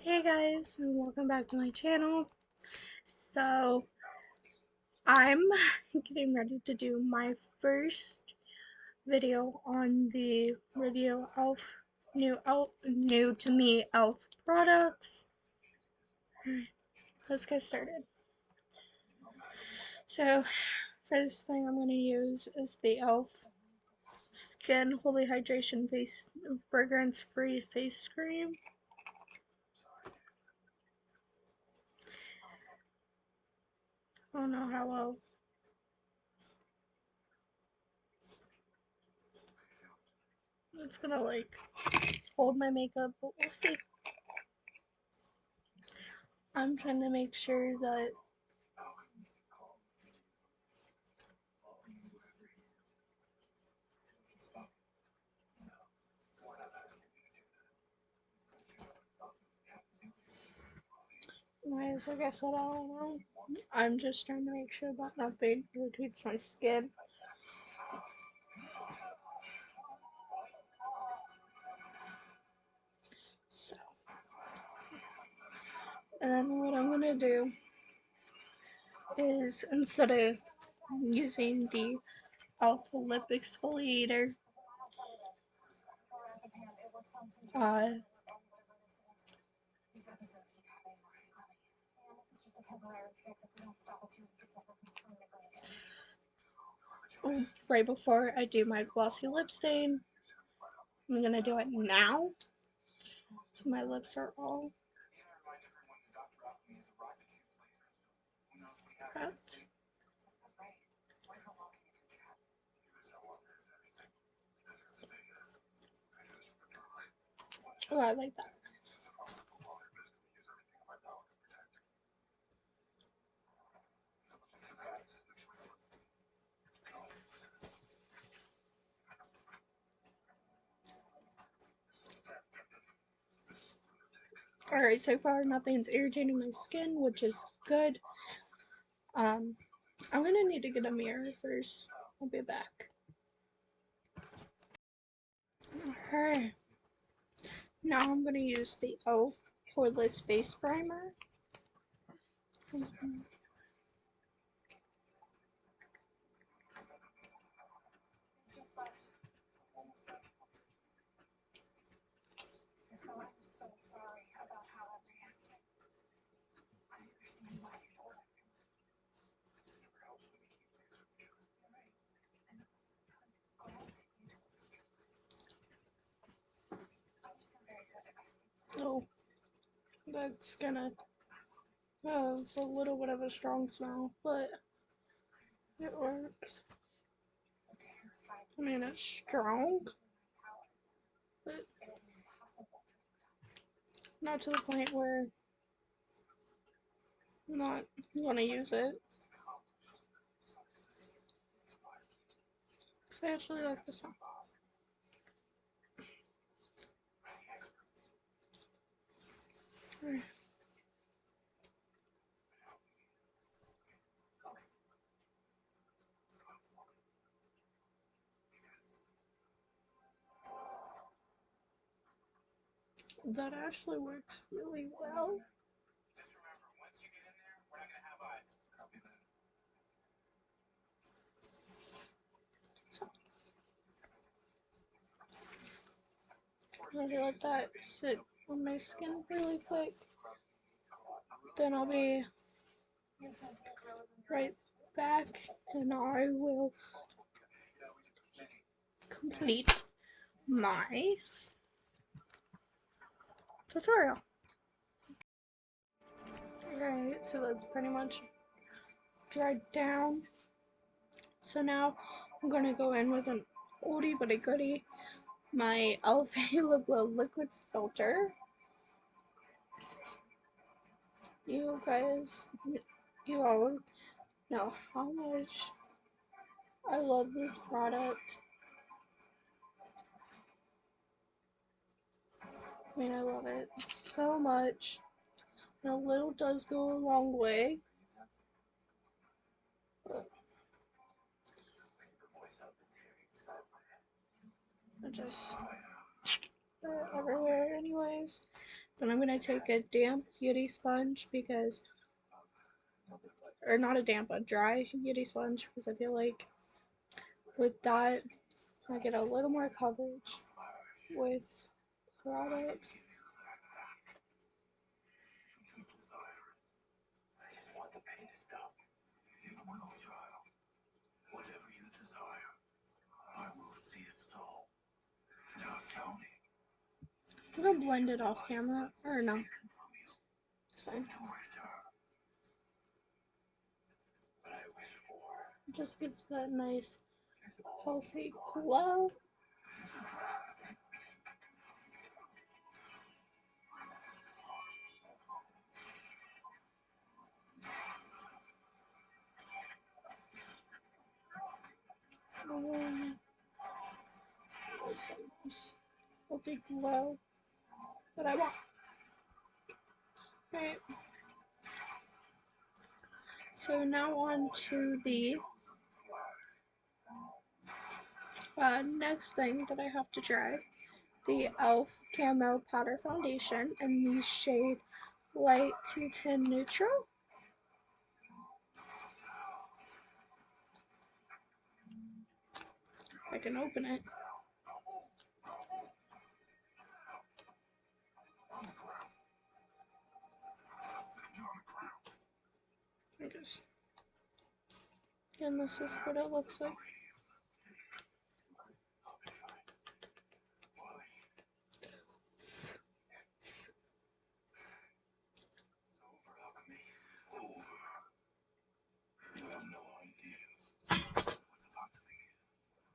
Hey guys, and welcome back to my channel. So, I'm getting ready to do my first video on the review of new to me e.l.f. products. Alright, let's get started. So, first thing I'm going to use is the e.l.f. Skin Holy Hydration Face Fragrance Free Face Cream. I don't know how well it's gonna hold my makeup, but we'll see. I'm trying to make sure that I guess what I don't know. I'm just trying to make sure that nothing irritates my skin. So, and then what I'm gonna do is instead of using the Alpha Lip Exfoliator, uh, right before I do my glossy lip stain, I'm gonna do it now, so my lips are all prepped. Oh, I like that. Alright, so far nothing's irritating my skin, which is good. I'm gonna need to get a mirror first. I'll be back. Alright. Now I'm gonna use the e.l.f. Poreless Face Primer. Oh, that's gonna, it's a little bit of a strong smell, but it works. I mean, it's strong, but not to the point where I'm not gonna use it. So I actually like this one. That actually works really well. I'm gonna let that sit on my skin really quick. Then I'll be right back and I will complete my tutorial. Alright, so that's pretty much dried down. So now I'm gonna go in with an oldie but a goodie, my e.l.f. Halo Glow liquid filter. You guys, you all know how much I love this product. I mean, I love it so much. And a little does go a long way. But I just put it everywhere anyways. Then I'm going to take a damp beauty sponge because, or not a damp, a dry beauty sponge, because I feel like with that I get a little more coverage with product. I'm gonna blend it off camera, or no, it's fine. It just gives that nice, healthy glow. Healthy glow that I want. Alright. So now on to the next thing that I have to try. The e.l.f. Camo Powder Foundation in the shade Light 210 Neutral. I can open it. And this is what it looks like.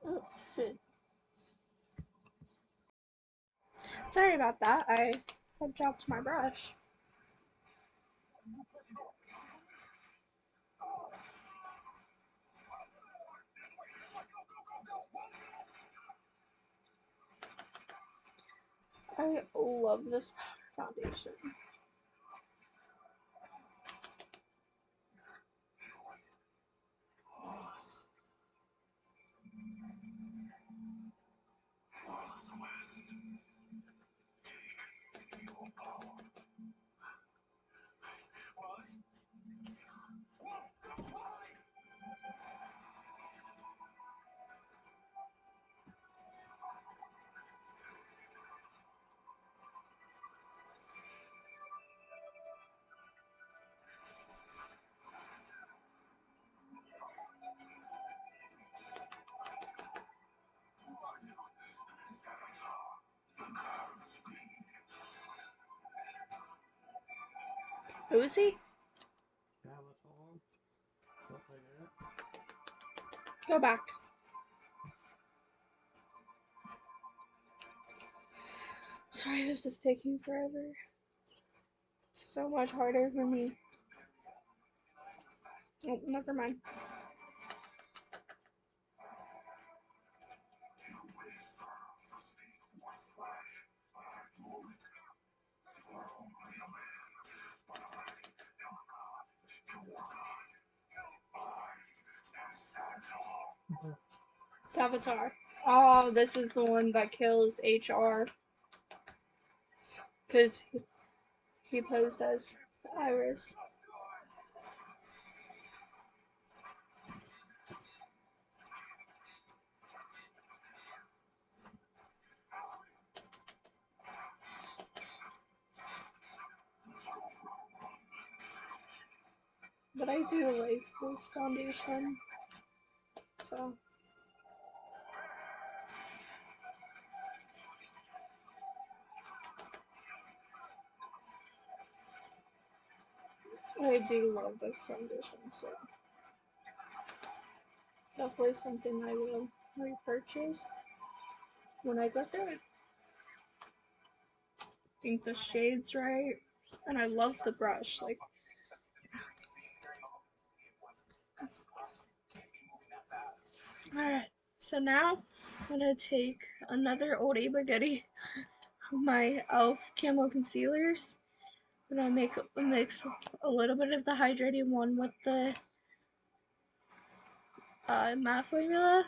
Oh, shit. Sorry about that. I had dropped my brush. I love this powder foundation. Who is he? Go back. Sorry, this is taking forever. It's so much harder for me. Oh, never mind. Savitar. Oh, this is the one that kills HR. Because he posed as Iris. But I do like this foundation. So. I do love this foundation, so definitely something I will repurchase when I go through it. I think the shade's right, and I love the brush. Like, alright, so now I'm gonna take another oldie but goodie, my e.l.f. Camo Concealers. I'm gonna mix a little bit of the hydrating one with the matte formula.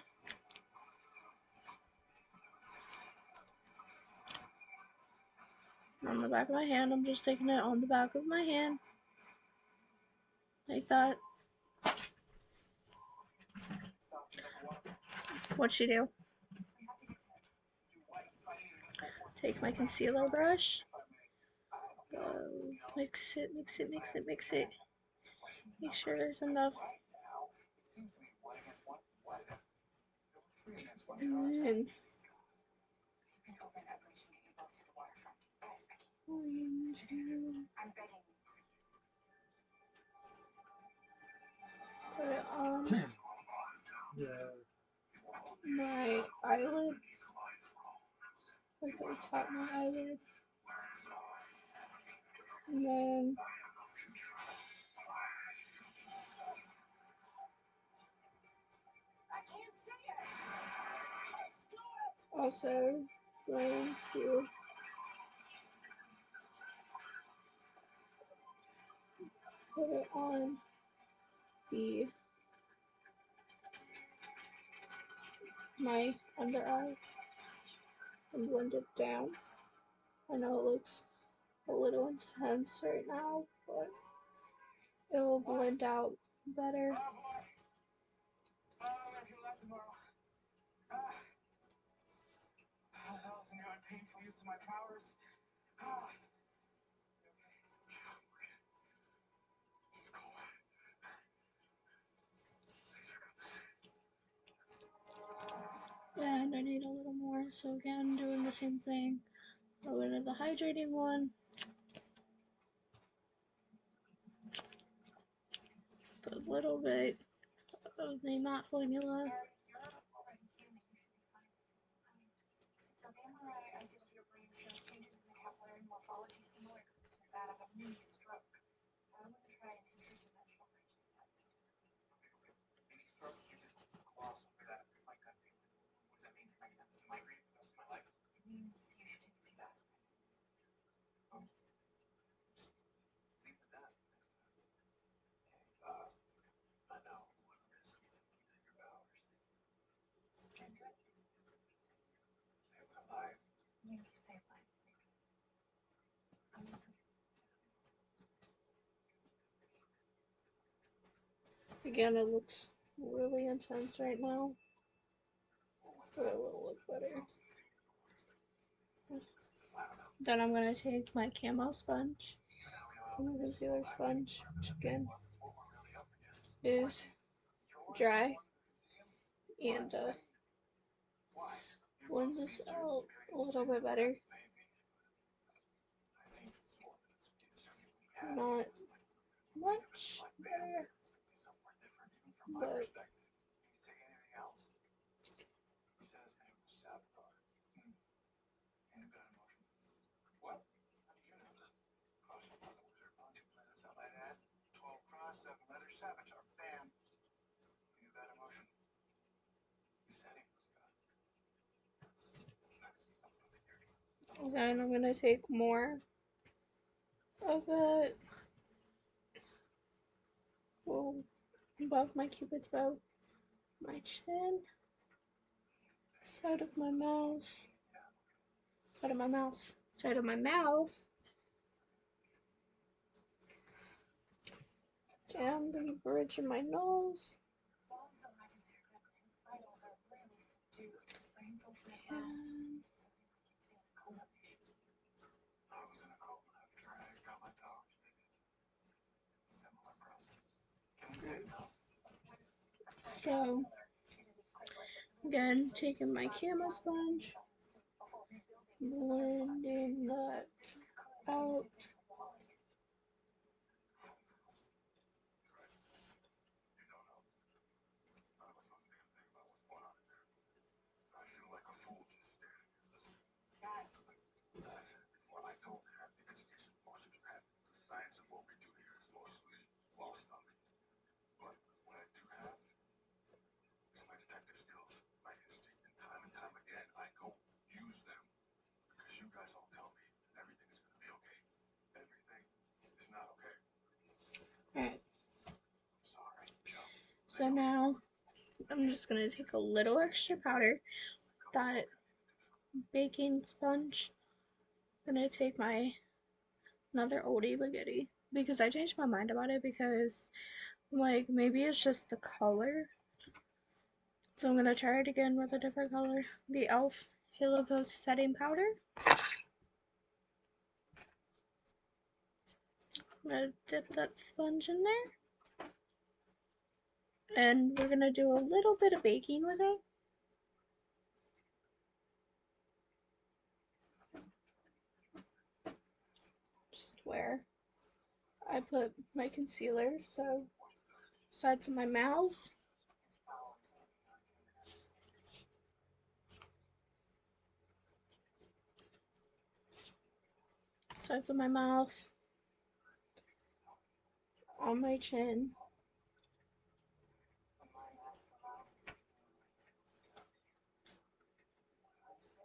on the back of my hand. I'm just taking it on the back of my hand. Like that. What'd she do? Take my concealer brush. Go mix it, mix it, mix it, mix it. Make sure there's enough. And then put it on my eyelid, like the top of my eyelid, and then also going to put it on my under eye and blend it down. I know it looks a little intense right now, but it will blend out better. And I need a little more, so again, doing the same thing. A little bit of the hydrating one. Put a little bit of the matte formula. Again, it looks really intense right now, but it will look better. Then I'm going to take my camo sponge, camo concealer sponge, which again is dry, and blend this out a little bit better. Not much better, but then I'm going to take more of it above my cupid's bow, my chin, side of my mouth, side of my mouth, side of my mouth, down the bridge of my nose, and so again, taking my camo sponge, blending that out. Alright, so now I'm just going to take a little extra powder, that baking sponge, I'm gonna take my another oldie but goodie because I changed my mind about it because I'm like maybe it's just the color. So I'm gonna try it again with a different color. The e.l.f. Halo Ghost setting powder. I'm gonna dip that sponge in there. And we're gonna do a little bit of baking with it. Just where I put my concealer, so sides of my mouth. Sides of my mouth. On my chin.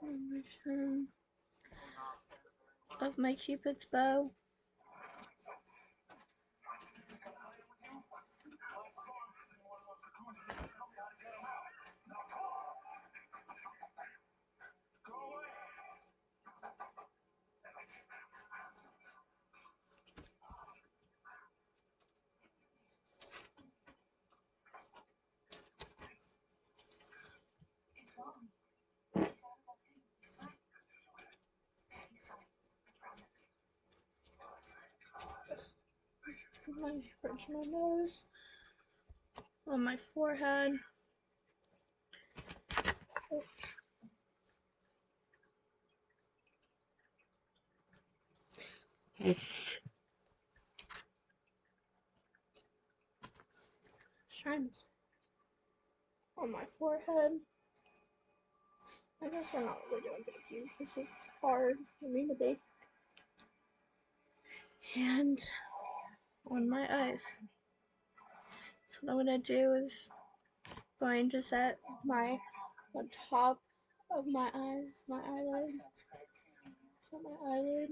On my chin. Of my cupid's bow. My bridge my nose. On my forehead. Oh. Shines on my forehead. I guess we're not really doing baking. This is hard for me to bake. And on my eyes. So what I'm gonna do is going to set my on top of my eyes, my eyelid. Set my eyelid.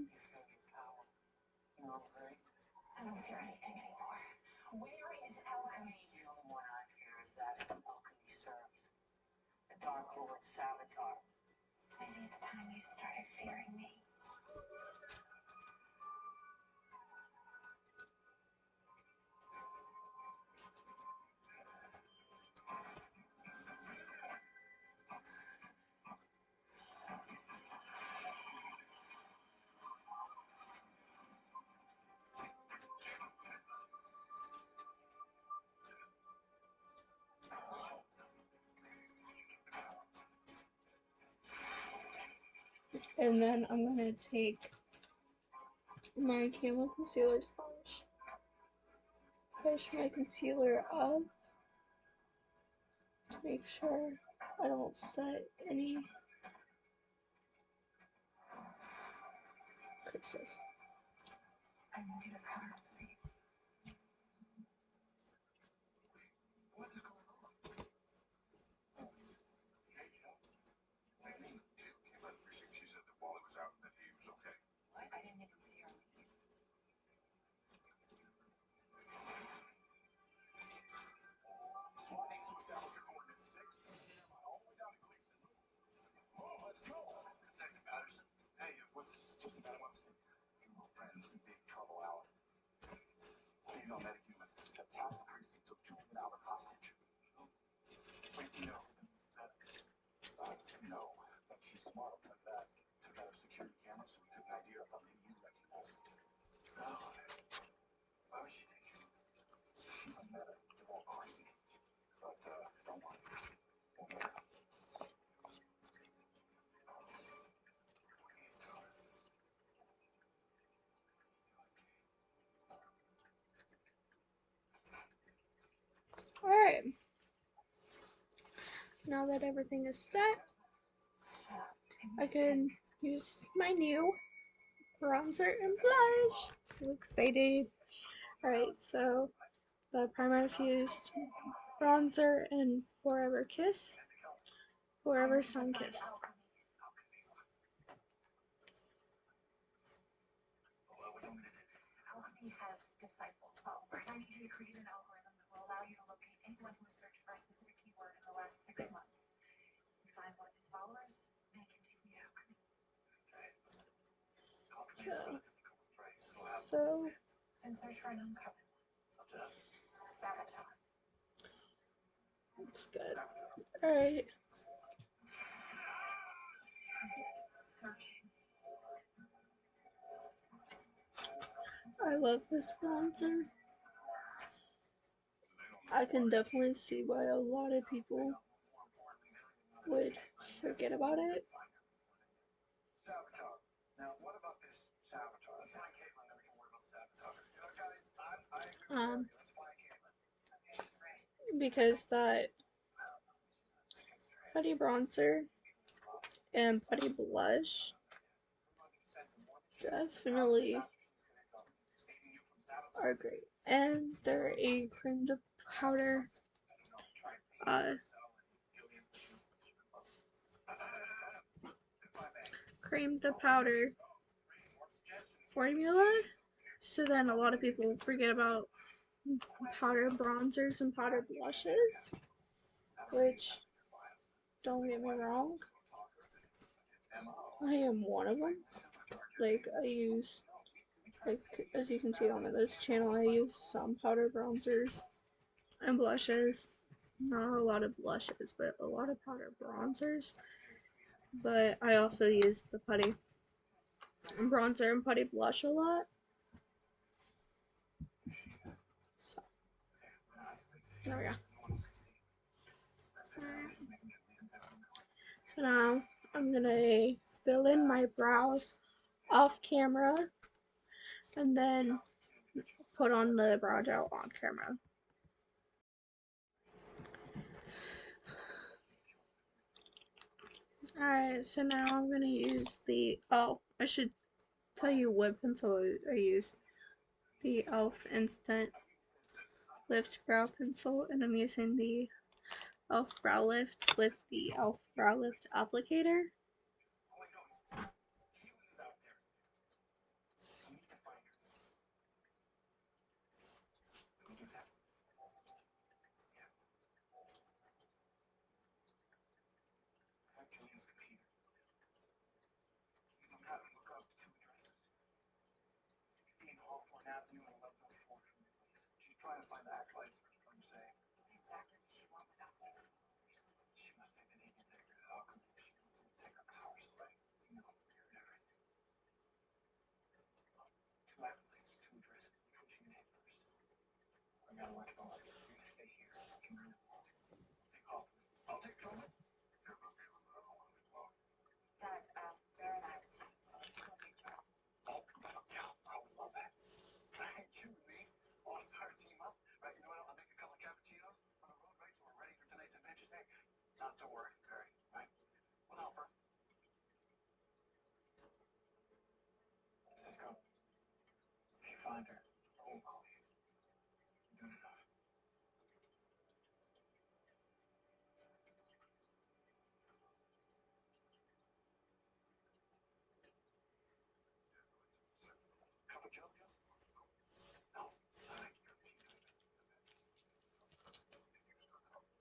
I don't hear anything anymore. Where is alchemy? The only one I fear is that alchemy serves the Dark Lord Savitar. Maybe it's time you started fearing me. And then I'm gonna take my Camo concealer sponge, push my concealer up to make sure I don't set any creases. I need you to promise me. What is going on? But she said that Wally was out and that he was okay. What? I didn't even see her leave. SWAT needs to establish a coordinate 6 all the way down to Gleason. Oh, let's go. Detective Patterson. Hey, what's just about once you were friends in big trouble out. Female metahuman attacked the precinct, took Julian Albert hostage. Wait, do you know that? No, but she's smart, I'll tell you that. Took out her security camera so we couldn't ID her. I thought maybe you recognized her. No. Why would she take you? She's a meta. They're all crazy. But, don't worry. Won't let her. Alright, now that everything is set, I can use my new bronzer and blush. So excited. Alright, so the primer fused bronzer and Forever Kiss, Forever Sun Kiss. Alchemy has disciples followers. I need you to create an algorithm that will allow you to locate anyone who has searched for a specific keyword in the last 6 months. You find one of his followers, and it can take me to alchemy. So it's good. Alright. I love this bronzer. I can definitely see why a lot of people would forget about it. Because that putty bronzer and putty blush definitely are great. And they're a cream to powder formula. So then a lot of people forget about powder bronzers and powder blushes, which, don't get me wrong, I am one of them. Like, I use, like, as you can see on this channel, I use some powder bronzers and blushes. Not a lot of blushes, but a lot of powder bronzers. But I also use the putty bronzer and putty blush a lot. So, there we go. So now I'm gonna fill in my brows off camera and then put on the brow gel on camera. Alright, so now I'm gonna use the, oh, I should tell you what pencil I use. The e.l.f. Instant Lift Brow Pencil, and I'm using the e.l.f. Brow Lift with the e.l.f. Brow Lift Applicator.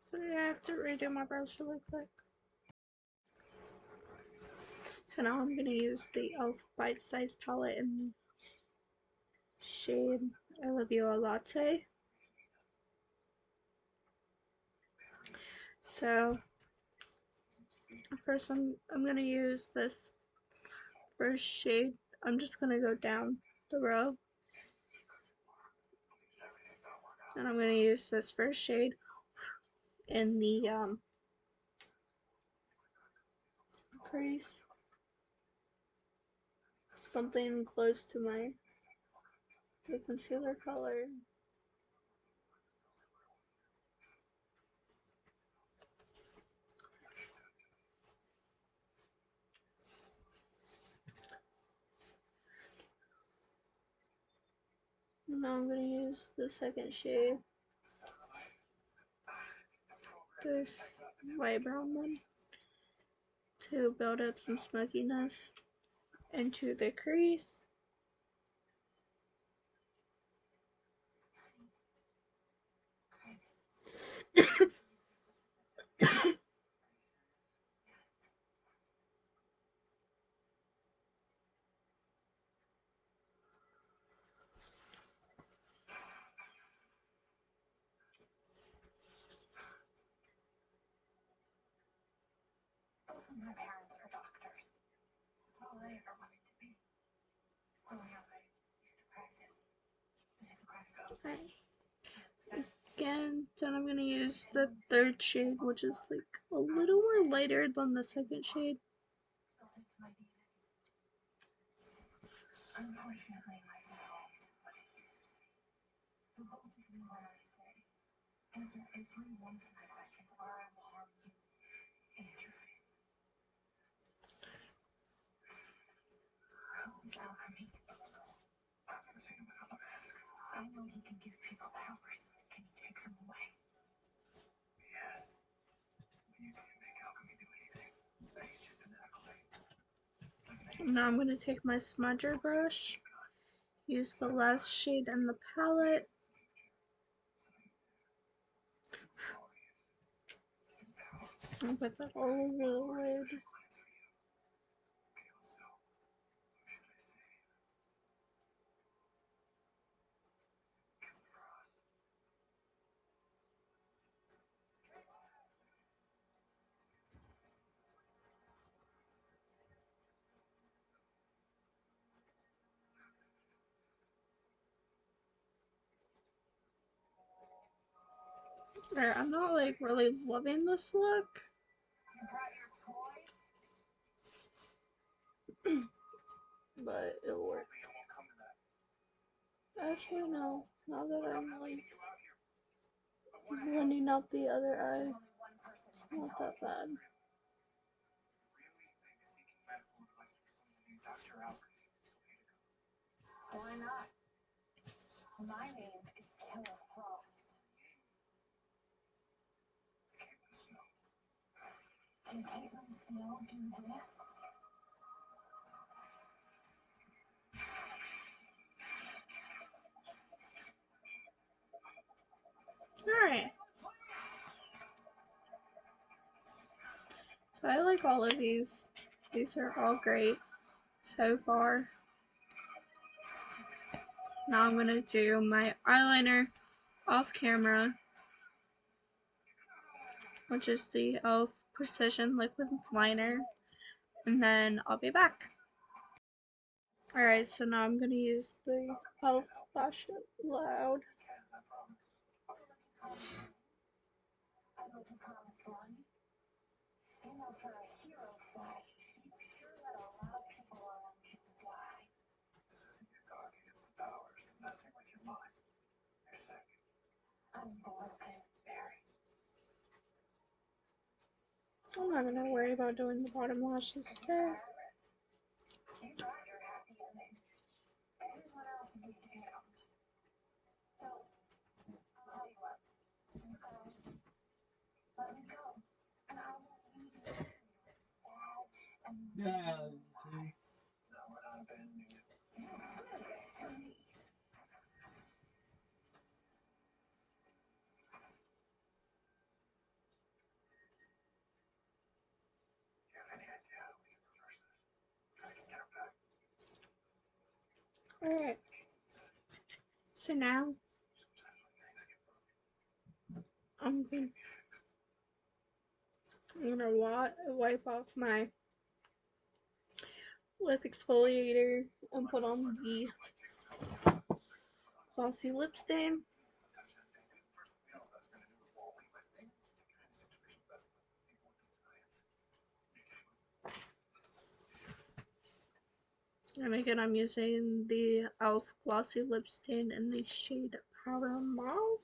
So I have to redo my brows really quick. So now I'm gonna use the e.l.f. Bite Size palette in shade I Love You a Latte. So first I'm gonna use this first shade. I'm just gonna go down the row. And I'm gonna use this first shade in the crease. Something close to the concealer color. Now I'm gonna use the second shade, this light brown one, to build up some smokiness into the crease. My parents are doctors. That's all I ever wanted to be. Growing up, I used to practice. I never got to go. Alright. Again, then I'm gonna use the third shade, which is like a little more lighter than the second shade. Built into my DNA. Unfortunately, life is not what it used to be. So don't just do what I say. Answer every one of my questions, or I will harm you and your family. Who's alchemy? I've never seen him without the mask. I know he can give people powers. Can he take them away? Yes. You can't make alchemy do anything. He's just an acolyte. Now I'm gonna take my smudger brush, use the last shade in the palette. And put that all over the lid. Alright, I'm not like really loving this look. But it'll work. Actually, no. Now that I'm like blending out the other eye, it's not that bad. Why not? My name is Killer Frost. Can Caitlin Snow do this? Alright. So I like all of these. These are all great so far. Now I'm going to do my eyeliner off camera, which is the e.l.f. Precision Liquid Liner, and then I'll be back. Alright, so now I'm going to use the e.l.f. Lash It Loud. I know you promised, Lonnie. You know, for a hero flash, you sure let a lot of people around you die. This isn't your talking, it's the powers messing with your mind. You're sick. I'm broken, Barry. I'm not going to worry about doing the bottom lashes today. You got your happy ending. Everyone else needs to count. So, I'll tell you what. You go. Let me go. And I will leave you sad and Yeah, too. no, we're not abandoning you. You said it to me. You have any idea how we can reverse this? I can get her back. Alright, so now Sometimes when things get broken, I'm gonna wipe off my lip exfoliator and put on the glossy lip stain. touch that thing. First, you know what that's gonna do with all we went in. It's the kind of situation best left to people with the science. You kidding me? And again, I'm using the e.l.f. Glossy Lip Stain in the shade Powder Mauve.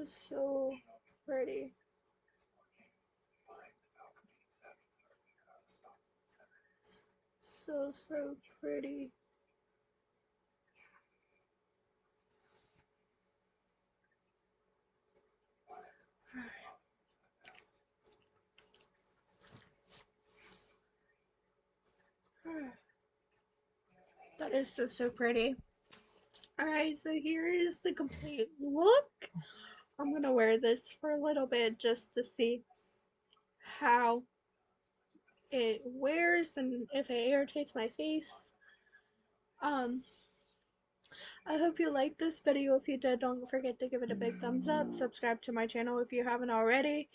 It's so pretty. So pretty. That is so pretty. Alright, so here is the complete look. I'm gonna wear this for a little bit just to see how it wears and if it irritates my face. I hope you liked this video. If you did, don't forget to give it a big thumbs up. Subscribe to my channel if you haven't already.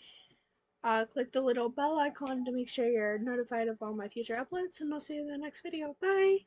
Click the little bell icon to make sure you're notified of all my future uploads, and I'll see you in the next video. Bye!